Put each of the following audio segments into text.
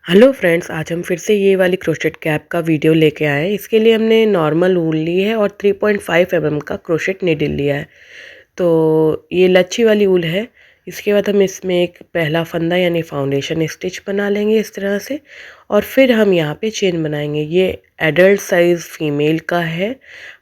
Hello friends, आज हम फिर से ये वाली क्रोशेट कैप का वीडियो लेके आए हैं। इसके लिए हमने नॉर्मल ऊन ली है और 3.5 mm का क्रोशेट नीडल लिया है। तो ये लच्छी वाली ऊल है। इसके बाद हम इसमें एक पहला फंदा यानी फाउंडेशन स्टिच बना लेंगे इस तरह से, और फिर हम यहाँ पे चेन बनाएंगे। ये एडल्ट साइज़ फीमेल का है।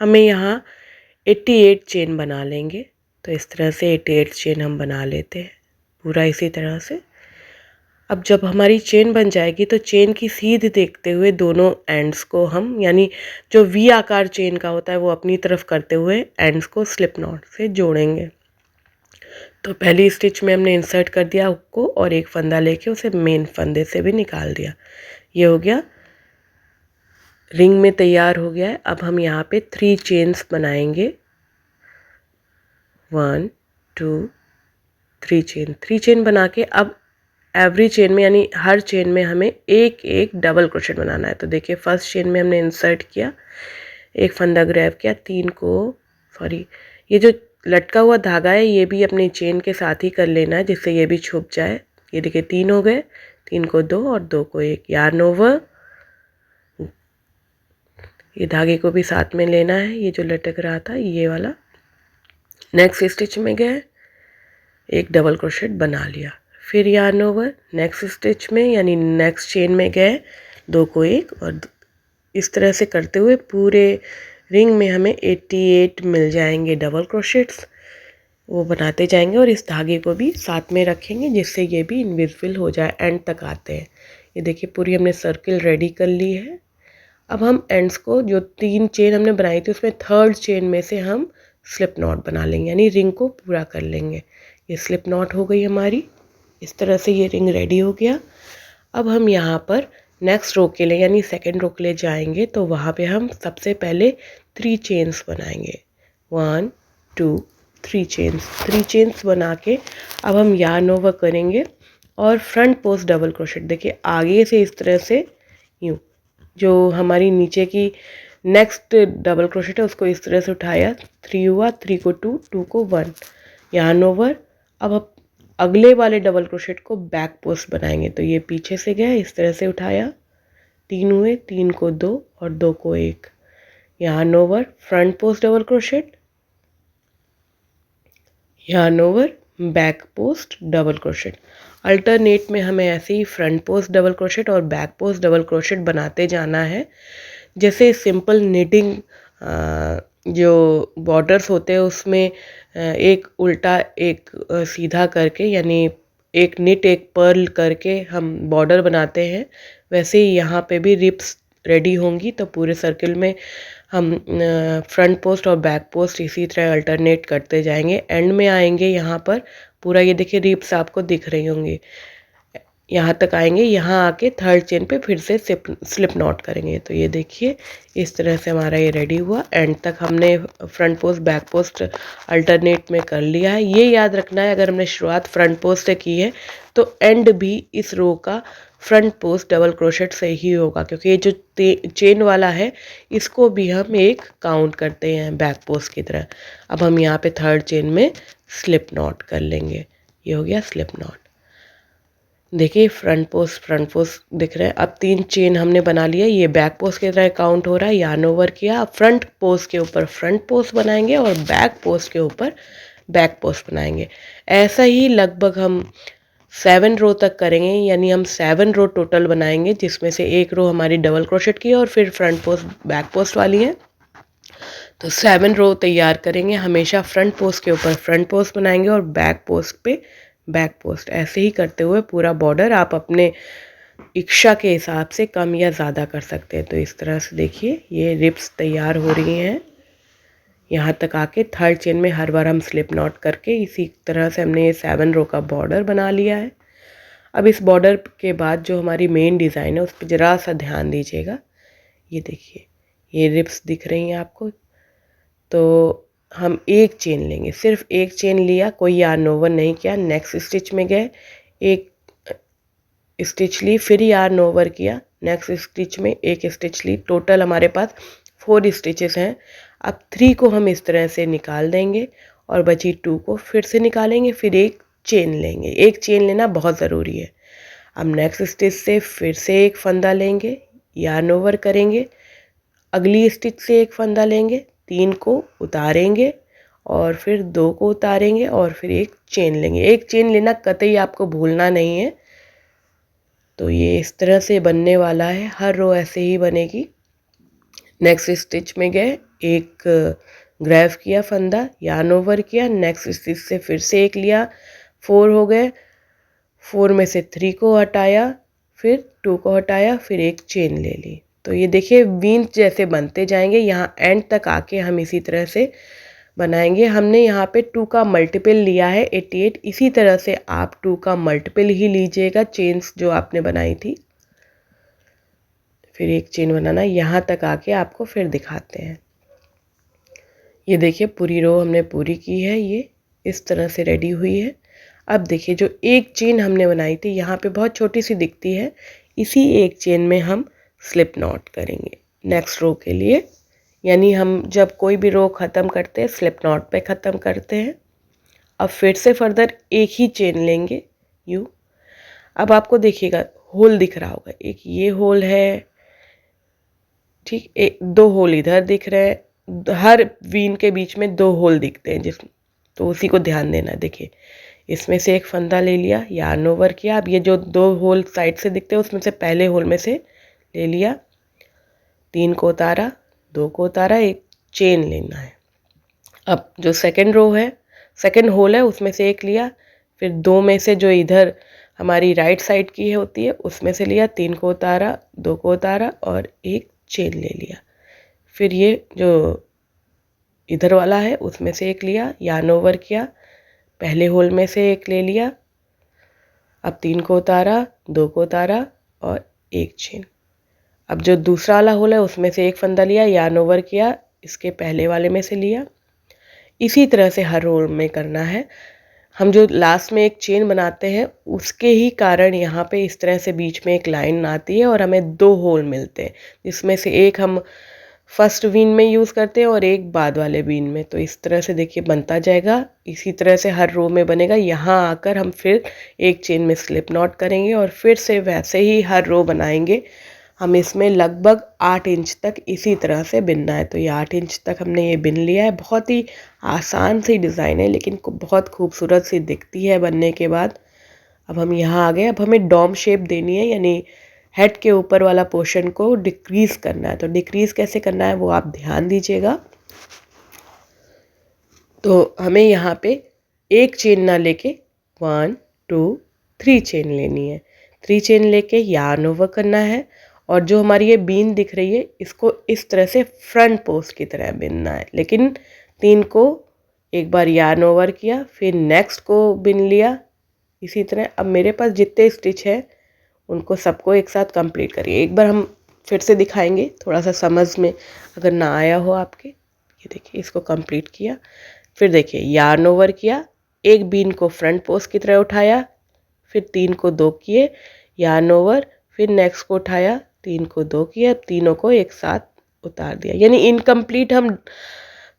हमें यहाँ 88 चेन बना लेंगे। तो इस तरह से 88 चेन हम बना लेते हैं पूरा इसी तरह से। अब जब हमारी चेन बन जाएगी तो चेन की सीध देखते हुए दोनों एंड्स को हम, यानी जो वी आकार चेन का होता है वो अपनी तरफ करते हुए एंड्स को स्लिप नॉट से जोड़ेंगे। तो पहली स्टिच में हमने इंसर्ट कर दिया हुक को और एक फंदा लेके उसे मेन फंदे से भी निकाल दिया। ये हो गया, रिंग में तैयार हो गया है। अब हम यहाँ पे 3 चेन्स बनाएंगे। 1 2 3 चेन बना के अब एवरी चेन में यानी हर चेन में हमें एक एक डबल क्रोशेट बनाना है। तो देखिए, फर्स्ट चेन में हमने इंसर्ट किया, एक फंदा ग्रैब किया, ये जो लटका हुआ धागा है ये भी अपनी चेन के साथ ही कर लेना है जिससे ये भी छुप जाए। ये देखिए 3 हो गए, 3 को 2 और 2 को 1, यार्न ओवर। ये धागे को भी साथ में लेना है, ये जो लटक रहा था ये वाला। नेक्स्ट स्टिच में गए, एक डबल क्रोशेट बना लिया, फिर यार्न ओवर। नेक्स्ट स्टिच में यानी नेक्स्ट चेन में गए, 2 को 1 और इस तरह से करते हुए पूरे रिंग में हमें 88 मिल जाएंगे डबल क्रोशेट्स। वो बनाते जाएंगे और इस धागे को भी साथ में रखेंगे जिससे ये भी इनविजिबल हो जाए। एंड तक आते हैं। ये देखिए पूरी हमने सर्किल रेडी कर ली है। अब हम एंड्स को, जो 3 चेन हमने बनाई थी उसमें थर्ड चेन में से हम स्लिप नॉट बना लेंगे, यानी रिंग को पूरा कर लेंगे। ये स्लिप नॉट हो गई हमारी। इस तरह से ये रिंग रेडी हो गया। अब हम यहाँ पर नेक्स्ट रो के लिए यानी सेकंड रो के लिए जाएंगे। तो वहाँ पे हम सबसे पहले 3 चेन्स बनाएंगे। 1 2 3 चेन्स बना के अब हम यार्न ओवर करेंगे और फ्रंट पोस्ट डबल क्रोशेट। देखिए आगे से इस तरह से यूँ, जो हमारी नीचे की नेक्स्ट डबल क्रोशेट है उसको इस तरह से उठाया, 3 हुआ, 3 को 2, 2 को 1, यार्न ओवर। अब अगले वाले डबल क्रोशेट को बैक पोस्ट बनाएंगे। तो ये पीछे से गया, इस तरह से उठाया, 3 हुए, 3 को 2 और 2 को 1, yarn over, front post double crochet, yarn over, back post double crochet. Alternate में हमें ऐसे ही फ्रंट पोस्ट डबल क्रोशेट और बैक पोस्ट डबल क्रोशेट बनाते जाना है। जैसे सिंपल निटिंग जो बॉर्डर्स होते हैं उसमें एक उल्टा एक सीधा करके, यानी एक निट एक पर्ल करके हम बॉर्डर बनाते हैं, वैसे ही यहाँ पे भी रिप्स रेडी होंगी। तो पूरे सर्किल में हम फ्रंट पोस्ट और बैक पोस्ट इसी तरह अल्टरनेट करते जाएंगे। एंड में आएंगे यहाँ पर पूरा, ये देखिए रिप्स आपको दिख रही होंगी, यहाँ तक आएंगे। यहाँ आके थर्ड चेन पे फिर से स्लिप नॉट करेंगे। तो ये देखिए इस तरह से हमारा ये रेडी हुआ। एंड तक हमने front post back post alternate में कर लिया है। ये याद रखना है, अगर हमने शुरुआत फ्रंट पोस्ट से की है तो एंड भी इस रो का फ्रंट पोस्ट डबल क्रोशेट से ही होगा, क्योंकि ये जो चेन वाला है इसको भी हम एक काउंट करते हैं बैक पोस्ट की तरह। अब हम यहाँ पे थर्ड चेन में स्लिप नॉट कर लेंगे। ये हो गया स्लिप नॉट। देखिए फ्रंट पोस्ट दिख रहा है। अब 3 चेन हमने बना लिया, ये बैक पोस्ट की तरह काउंट हो रहा है, यार्न ओवर किया। अब फ्रंट पोस्ट के ऊपर फ्रंट पोस्ट बनाएंगे और बैक पोस्ट के ऊपर बैक पोस्ट बनाएंगे। ऐसा ही लगभग हम 7 रो तक करेंगे, यानी हम 7 रो टोटल बनाएंगे, जिसमें से एक रो हमारी डबल क्रोशेट की है और फिर फ्रंट पोस्ट बैक पोस्ट वाली है। तो 7 रो तैयार करेंगे। हमेशा फ्रंट पोस्ट के ऊपर फ्रंट पोस्ट बनाएंगे और बैक पोस्ट पे बैक पोस्ट, ऐसे ही करते हुए पूरा बॉर्डर आप अपने इच्छा के हिसाब से कम या ज़्यादा कर सकते हैं। तो इस तरह से देखिए ये रिप्स तैयार हो रही हैं। यहाँ तक आके थर्ड चेन में हर बार हम स्लिप नॉट करके इसी तरह से हमने ये 7 रो का बॉर्डर बना लिया है। अब इस बॉर्डर के बाद जो हमारी मेन डिज़ाइन है उस पर ज़रा सा ध्यान दीजिएगा। ये देखिए ये रिप्स दिख रही हैं आपको। तो हम एक चेन लेंगे, सिर्फ एक चेन लिया, कोई यार्न ओवर नहीं किया। नेक्स्ट स्टिच में गए, एक स्टिच ली, फिर यार्न ओवर किया, नेक्स्ट स्टिच में एक स्टिच ली। टोटल हमारे पास 4 स्टिचेस हैं। अब 3 को हम इस तरह से निकाल देंगे और बची 2 को फिर से निकालेंगे, फिर एक चेन लेंगे। एक चेन लेना बहुत ज़रूरी है। अब नेक्स्ट स्टिच से फिर से एक फंदा लेंगे, यार्न ओवर करेंगे, अगली स्टिच से एक फंदा लेंगे, 3 को उतारेंगे और फिर 2 को उतारेंगे और फिर एक चेन लेंगे। एक चेन लेना कतई आपको भूलना नहीं है। तो ये इस तरह से बनने वाला है, हर रो ऐसे ही बनेगी। नेक्स्ट स्टिच में गए, एक ग्रैब किया फंदा, यार्न ओवर किया, नेक्स्ट स्टिच से फिर से एक लिया, 4 हो गए, 4 में से 3 को हटाया, फिर 2 को हटाया, फिर एक चेन ले ली। तो ये देखिए बीन्स जैसे बनते जाएंगे। यहाँ एंड तक आके हम इसी तरह से बनाएंगे। हमने यहाँ पे 2 का मल्टीपल लिया है 88, इसी तरह से आप 2 का मल्टीपल ही लीजिएगा चेन्स जो आपने बनाई थी। फिर एक चेन बनाना, यहाँ तक आके आपको फिर दिखाते हैं। ये देखिए पूरी रो हमने पूरी की है, ये इस तरह से रेडी हुई है। अब देखिए जो एक चेन हमने बनाई थी यहाँ पे बहुत छोटी सी दिखती है, इसी एक चेन में हम स्लिप नॉट करेंगे नेक्स्ट रो के लिए। यानी हम जब कोई भी रो ख़त्म करते हैं स्लिप नॉट पे ख़त्म करते हैं। अब फिर से फर्दर एक ही चेन लेंगे यूँ। अब आपको देखिएगा होल दिख रहा होगा, एक ये होल है, ठीक, एक 2 होल इधर दिख रहे हैं, हर वीन के बीच में 2 होल दिखते हैं तो उसी को ध्यान देना। देखिए इसमें से एक फंदा ले लिया, यार्न ओवर किया। अब ये जो 2 होल साइड से दिखते हैं उसमें से पहले होल में से ले लिया, 3 को उतारा, 2 को उतारा, एक चेन लेना है। अब जो सेकंड रो है, सेकंड होल है, उसमें से एक लिया, फिर 2 में से जो इधर हमारी राइट साइड की है होती है उसमें से लिया, 3 को उतारा, 2 को उतारा और एक चेन ले लिया। फिर ये जो इधर वाला है उसमें से एक लिया, यार्न ओवर किया, पहले होल में से एक ले लिया, अब 3 को उतारा, 2 को उतारा और एक चेन। अब जो दूसरा वाला होल है उसमें से एक फंदा लिया, यार्न ओवर किया, इसके पहले वाले में से लिया। इसी तरह से हर रोल में करना है। हम जो लास्ट में एक चेन बनाते हैं उसके ही कारण यहाँ पे इस तरह से बीच में एक लाइन आती है और हमें 2 होल मिलते हैं, जिसमें से एक हम फर्स्ट बीन में यूज़ करते हैं और एक बाद वाले बीन में। तो इस तरह से देखिए बनता जाएगा, इसी तरह से हर रो में बनेगा। यहाँ आकर हम फिर एक चेन में स्लिप नॉट करेंगे और फिर से वैसे ही हर रो बनाएंगे। हम इसमें लगभग 8 इंच तक इसी तरह से बिनना है। तो ये 8 इंच तक हमने ये बिन लिया है। बहुत ही आसान सी डिज़ाइन है लेकिन बहुत खूबसूरत सी दिखती है बनने के बाद। अब हम यहाँ आ गए। अब हमें डॉम शेप देनी है, यानी हेड के ऊपर वाला पोर्शन को डिक्रीज़ करना है। तो डिक्रीज़ कैसे करना है वो आप ध्यान दीजिएगा। तो हमें यहाँ पे एक चेन ना लेके 1 2 3 चेन लेनी है। 3 चेन लेके यार्न ओवर करना है और जो हमारी ये बीन दिख रही है इसको इस तरह से फ्रंट पोस्ट की तरह बिनना है। लेकिन 3 को एक बार यार्न ओवर किया, फिर नेक्स्ट को बिन लिया इसी तरह। अब मेरे पास जितने स्टिच है उनको सबको एक साथ कंप्लीट करिए। एक बार हम फिर से दिखाएंगे, थोड़ा सा समझ में अगर ना आया हो आपके। ये देखिए इसको कंप्लीट किया, फिर देखिए यार्न ओवर किया, एक बीन को फ्रंट पोस्ट की तरह उठाया, फिर 3 को 2 किए, यार्न ओवर, फिर नेक्स्ट को उठाया, 3 को 2 किए, तीनों को एक साथ उतार दिया। यानी इनकम्प्लीट हम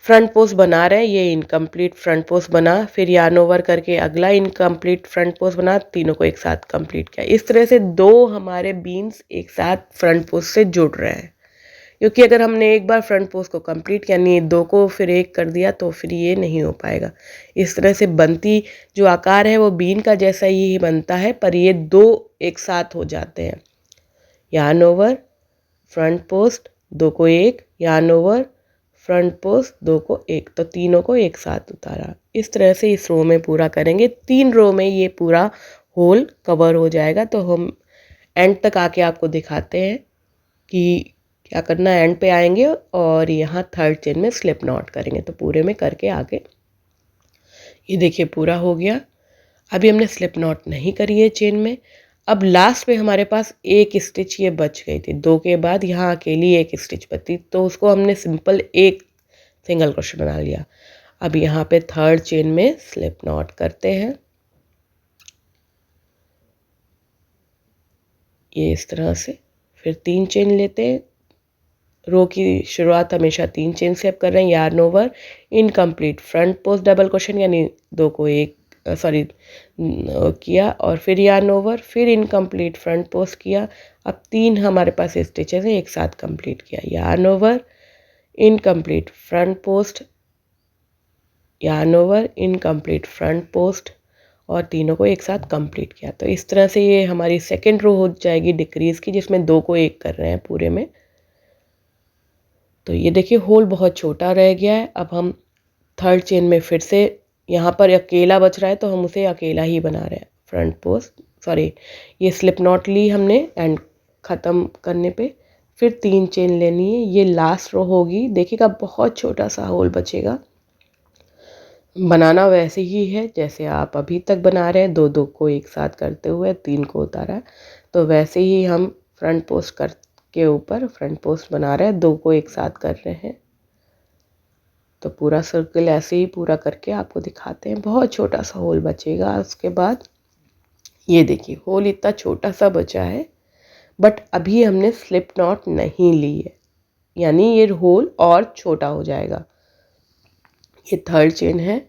फ्रंट पोस्ट बना रहे हैं, ये इनकम्प्लीट फ्रंट पोस्ट बना, फिर यार्न ओवर करके अगला इनकम्प्लीट फ्रंट पोस्ट बना, तीनों को एक साथ कंप्लीट किया। इस तरह से 2 हमारे बीन्स एक साथ फ्रंट पोस्ट से जुड़ रहे हैं। क्योंकि अगर हमने एक बार फ्रंट पोस्ट को कंप्लीट किया, यानी 2 को फिर एक कर दिया तो फिर ये नहीं हो पाएगा। इस तरह से बनती जो आकार है वो बीन का जैसा ही बनता है, पर ये 2 एक साथ हो जाते हैं। यार्न ओवर, फ्रंट पोस्ट, 2 को 1, यार्न ओवर, फ्रंट पोस्ट, 2 को 1, तो तीनों को एक साथ उतारा। इस तरह से इस रो में पूरा करेंगे। 3 रो में ये पूरा होल कवर हो जाएगा। तो हम एंड तक आके आपको दिखाते हैं कि क्या करना है। एंड पे आएंगे और यहाँ थर्ड चेन में स्लिप नॉट करेंगे। तो पूरे में करके आगे ये देखिए पूरा हो गया। अभी हमने स्लिप नॉट नहीं करी है चेन में। अब लास्ट में हमारे पास एक स्टिच ये बच गई थी, 2 के बाद यहाँ अकेली एक स्टिच बची, तो उसको हमने सिंपल एक सिंगल क्रोशेट बना लिया। अब यहाँ पे थर्ड चेन में स्लिप नॉट करते हैं, ये इस तरह से। फिर 3 चेन लेते हैं। रो की शुरुआत हमेशा 3 चेन से अब कर रहे हैं। Yarn over, incomplete front post double crochet, यानी 2 को 1 सॉरी किया और फिर यार्न ओवर, फिर इनकम्प्लीट फ्रंट पोस्ट किया। अब 3 हमारे पास स्टिचेस हैं, एक साथ कंप्लीट किया, yarn over, incomplete front post, yarn over, incomplete front post, और तीनों को एक साथ कंप्लीट किया। तो इस तरह से ये हमारी सेकेंड रो हो जाएगी डिक्रीज़ की, जिसमें 2 को 1 कर रहे हैं पूरे में। तो ये देखिए होल बहुत छोटा रह गया है। अब हम थर्ड चेन में फिर से, यहाँ पर अकेला बच रहा है तो हम उसे अकेला ही बना रहे हैं। फ्रंट पोस्ट, सॉरी ये स्लिप नॉट ली हमने एंड ख़त्म करने पे फिर 3 चेन लेनी है। ये लास्ट रो होगी, देखिएगा बहुत छोटा सा होल बचेगा। बनाना वैसे ही है जैसे आप अभी तक बना रहे हैं, 2-2 को एक साथ करते हुए 3 को उतारा है, तो वैसे ही हम फ्रंट पोस्ट कर के ऊपर फ्रंट पोस्ट बना रहे हैं, 2 को एक साथ कर रहे हैं। तो पूरा सर्कल ऐसे ही पूरा करके आपको दिखाते हैं। बहुत छोटा सा होल बचेगा। उसके बाद ये देखिए होल इतना छोटा सा बचा है, बट अभी हमने स्लिप नॉट नहीं ली है, यानी ये होल और छोटा हो जाएगा। ये थर्ड चेन है,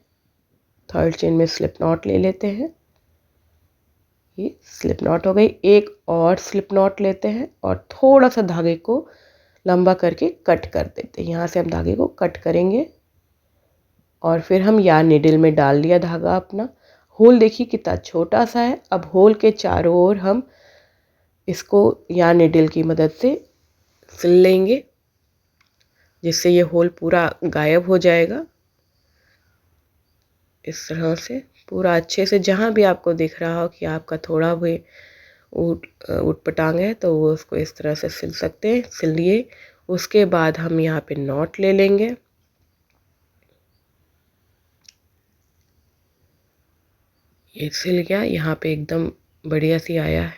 थर्ड चेन में स्लिप नॉट ले लेते हैं। ये स्लिप नॉट हो गई। एक और स्लिप नॉट लेते हैं और थोड़ा सा धागे को लंबा करके कट कर देते हैं। यहाँ से हम धागे को कट करेंगे और फिर हम यार्न नीडल में डाल दिया धागा अपना। होल देखिए कितना छोटा सा है। अब होल के चारों ओर हम इसको यार्न नीडल की मदद से सिल लेंगे, जिससे ये होल पूरा गायब हो जाएगा। इस तरह से पूरा अच्छे से, जहाँ भी आपको दिख रहा हो कि आपका थोड़ा भी ऊट पटांग है तो वो उसको इस तरह से सिल सकते हैं। सिलिए। उसके बाद हम यहाँ पे नॉट ले लेंगे। ये सिल गया, यहाँ पे एकदम बढ़िया सी आया है।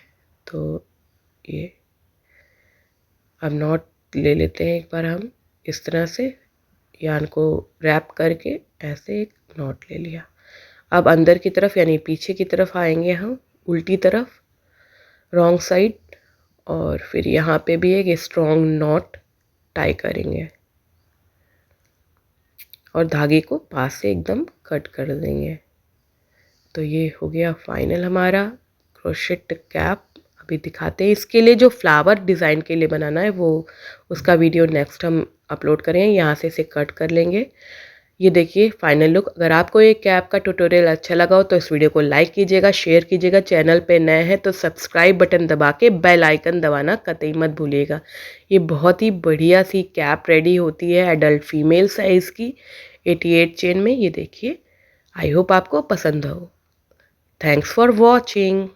तो ये अब नॉट ले लेते हैं एक बार हम इस तरह से, यार्न को रैप करके ऐसे एक नॉट ले लिया। अब अंदर की तरफ यानी पीछे की तरफ आएंगे हम, उल्टी तरफ, रॉन्ग साइड, और फिर यहाँ पे भी एक स्ट्रॉन्ग नॉट टाई करेंगे और धागे को पास से एकदम कट कर देंगे। तो ये हो गया फाइनल हमारा क्रोशेट कैप। अभी दिखाते हैं, इसके लिए जो फ्लावर डिज़ाइन के लिए बनाना है वो उसका वीडियो नेक्स्ट हम अपलोड करें। यहाँ से इसे कट कर लेंगे। ये देखिए फाइनल लुक। अगर आपको ये कैप का ट्यूटोरियल अच्छा लगा हो तो इस वीडियो को लाइक कीजिएगा, शेयर कीजिएगा। चैनल पे नए हैं तो सब्सक्राइब बटन दबा के बेल आइकन दबाना कतई मत भूलिएगा। ये बहुत ही बढ़िया सी कैप रेडी होती है एडल्ट फीमेल साइज़ की 88 चेन में। ये देखिए, आई होप आपको पसंद हो। Thanks for watching.